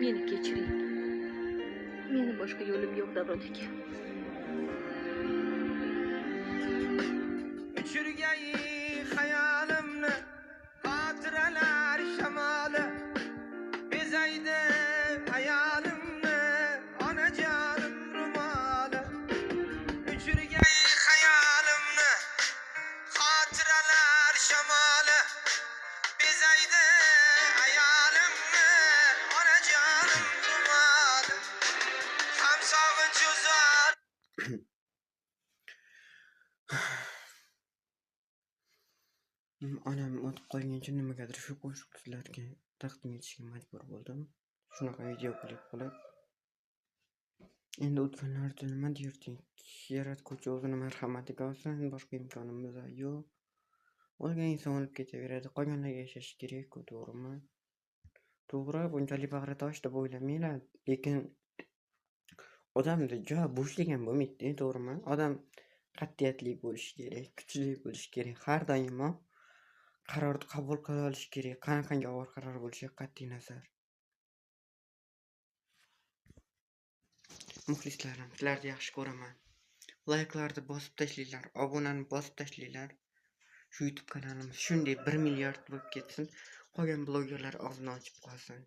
meni kechiring. Meni boshqa yo'lim yo'q, Davron aka. Uçurgay hayalimni xotiralar shamoli bezaydi hayolimni onajonim rumoli. Uçurgay hayalimni xotiralar shamoli bezaydi hayolimni onajonim rumoli. Ham sog'inch uzar Onam o'tib qolgancha nimagadir shu qo'shiq sizlarga taqdim etishga majbur bo'ldim. Shunaqa video klip qilib. Endi o'tganlarda nima derdik? Yaratguvchi o'zini marhamatiga olsin, boshqa imkonimiz yo'q. O'lgan inson o'lib ketaveradi, qolganlarga yashash kerak-ku, to'g'rimi? To'g'ri, bunchalik bag'ri tosh deb o'ylamanglar, lekin odamda joy bo'shligan bo'lmaydi, to'g'rimi? Odam qat'iyatli bo'lishi kerak, kuchli bo'lishi kerak, har doimo qarorni qabul qila olish kerak. Qanaqangi og'ir qaror bo'lishiga qat'iy nazar. Muxlislarim, sizlarni yaxshi ko'raman. Layklarni bosib tashlanglar, obunani bosib tashlanglar. Shu YouTube kanalimiz shunday 1 milliard bo'lib ketsin, qolgan blogerlar og'zini ochib qolsin.